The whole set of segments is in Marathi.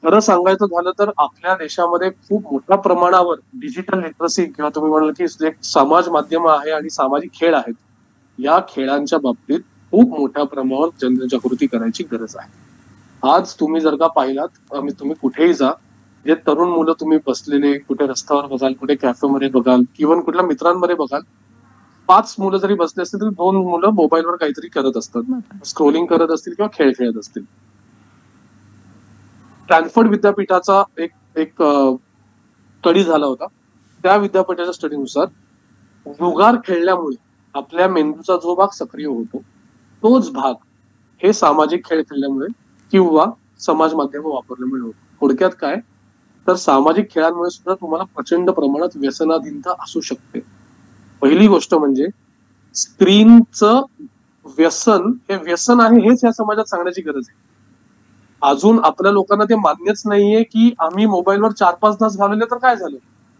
खरं सांगायचं झालं तर आपल्या देशामध्ये खूप मोठ्या प्रमाणावर डिजिटल लिटरसी किंवा तुम्ही म्हणाल की एक समाज माध्यम आहे आणि सामाजिक खेळ आहेत, या खेळांच्या बाबतीत खूप मोठ्या प्रमाणावर जनजागृती करायची गरज आहे. आज तुम्ही जर का पाहिलात, तुम्ही कुठेही जा, जे तरुण मुलं तुम्ही बसलेले कुठे रस्त्यावर बघाल, कुठे कॅफेमध्ये बघाल, इव्हन कुठल्या मित्रांमध्ये बघाल, 5 मुलं जरी बसले असतील तरी 2 मुलं मोबाईलवर काहीतरी करत असतात, स्क्रोलिंग करत असतील किंवा खेळ खेळत असतील. स्टॅनफोर्ड विद्यापीठाचा एक एक स्टडी झाला होता. त्या विद्यापीठाच्या स्टडीनुसार जुगार खेळल्यामुळे आपल्या मेंदूचा जो भाग सक्रिय होतो, तोच भाग हे सामाजिक खेळ खेळल्यामुळे किंवा समाज माध्यम वापरल्यामुळे होतो. थोडक्यात काय, तर सामाजिक खेळांमुळे सुद्धा तुम्हाला प्रचंड प्रमाणात व्यसनाधीनता असू शकते. पहिली गोष्ट म्हणजे स्क्रीनचं व्यसन हे व्यसन आहे हेच या समाजात सांगण्याची गरज आहे. अजून आपल्या लोकांना ते मान्यच नाहीये की आम्ही मोबाईलवर 4-5 तास घालवले तर काय झालं,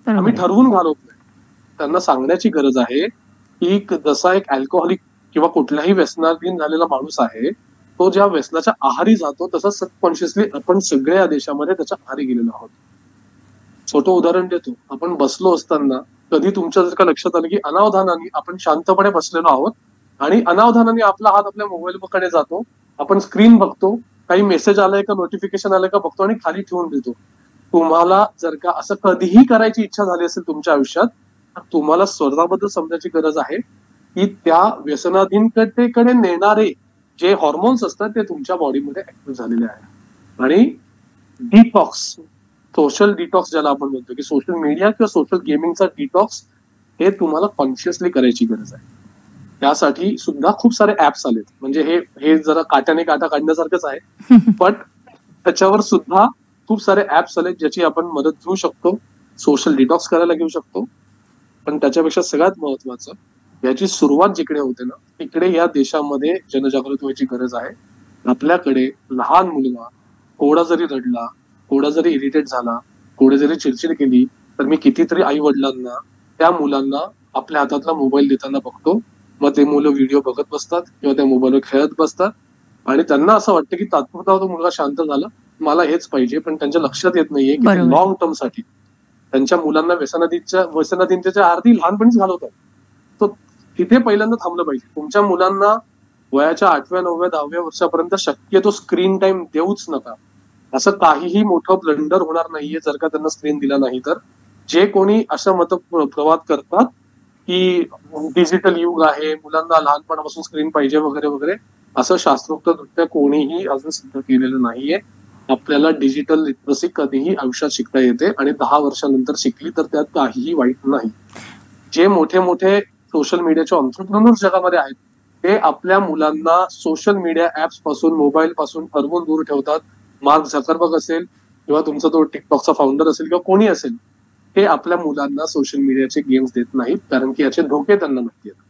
आम्ही ठरवून घालवत नाही. त्यांना सांगण्याची गरज आहे की जसा एक अल्कोहोलिक किंवा कुठल्याही व्यसनाधीन झालेला माणूस आहे, तो ज्या व्यसनाच्या आहारी जातो तसं सबकॉन्शियसली आपण सगळ्या या देशामध्ये त्याच्या आहारी गेलेलो आहोत. छोटं उदाहरण देतो. आपण बसलो असताना कधी तुमच्या जर का लक्षात आलं की अनावधानाने आपण शांतपणे बसलेलो आहोत आणि अनावधानाने आपला हात आपल्या मोबाईलकडे जातो, आपण स्क्रीन बघतो, काही मेसेज आलाय का नोटिफिकेशन आलंय का बघतो आणि खाली ठेवून देतो. तुम्हाला जर का असं कधीही करायची इच्छा झाली असेल तुमच्या आयुष्यात, तर तुम्हाला स्वतःबद्दल समजायची गरज आहे की त्या व्यसनाधीनतेकडे नेणारे जे हॉर्मोन्स असतात ते तुमच्या बॉडीमध्ये ऍक्टिव्ह झालेले आहेत. आणि डिटॉक्स, सोशल डिटॉक्स ज्याला आपण म्हणतो की सोशल मीडिया किंवा सोशल गेमिंगचा डिटॉक्स, हे तुम्हाला कॉन्शियसली करायची गरज आहे. त्यासाठी सुद्धा खूप सारे ऍप्स आलेत. म्हणजे हे हे जरा काट्याने काटा काढण्यासारखंच आहे, पण त्याच्यावर सुद्धा खूप सारे ऍप्स आलेत ज्याची आपण मदत घेऊ शकतो, सोशल डिटॉक्स करायला घेऊ शकतो. पण त्याच्यापेक्षा सगळ्यात महत्वाचं, याची सुरुवात जिकडे होते ना तिकडे या देशामध्ये जनजागृती व्हायची गरज आहे. आपल्याकडे लहान मुलगा थोडा जरी रडला, थोडा जरी इरिटेट झाला, थोडी जरी चिडचिड केली, तर मी कितीतरी आई वडिलांना त्या मुलांना आपल्या हातातला मोबाईल देताना बघतो. मग ते मुलं व्हिडिओ बघत बसतात किंवा त्या मोबाईलवर खेळत बसतात आणि त्यांना असं वाटतं की तात्पुरता तो मुलगा शांत झाला, मला हेच पाहिजे. पण त्यांच्या लक्षात येत नाहीये की ते लॉंग टर्म साठी त्यांच्या मुलांना व्यसनाधीनतेच्या आरती लहानपणीच घालवतात. तर तिथे पहिल्यांदा थांबलं पाहिजे. तुमच्या मुलांना वयाच्या 8व्या 9व्या 10व्या वर्षापर्यंत शक्यतो स्क्रीन टाइम देऊच नका. असं काहीही मोठं ब्लंडर होणार नाहीये जर का त्यांना स्क्रीन दिला नाही तर. जे कोणी असं मत प्रवाद करतात की डिजिटल युग आहे, मुलांना लहानपणापासून स्क्रीन पाहिजे वगैरे वगैरे, असं शास्त्रोक्तदृष्ट्या कोणीही अजून सिद्ध केलेलं नाहीये. आपल्याला डिजिटल लिटरसी कधीही आयुष्यात शिकता येते आणि 10 वर्षानंतर शिकली तर त्यात काहीही वाईट नाही. जे मोठे मोठे सोशल मीडियाचे ऑन्ट्रप्रनर्स जगामध्ये आहेत, ते आपल्या मुलांना सोशल मीडिया ऍप्स पासून, मोबाईल पासून ठरवून दूर ठेवतात. मार्क झकरबर्ग असेल किंवा तुमचा तो टिकटॉकचा फाउंडर असेल किंवा कोणी असेल, ते आपल्या मुलांना सोशल मीडियाचे गेम्स देत नाहीत, कारण की याचे धोके त्यांना माहिती आहेत.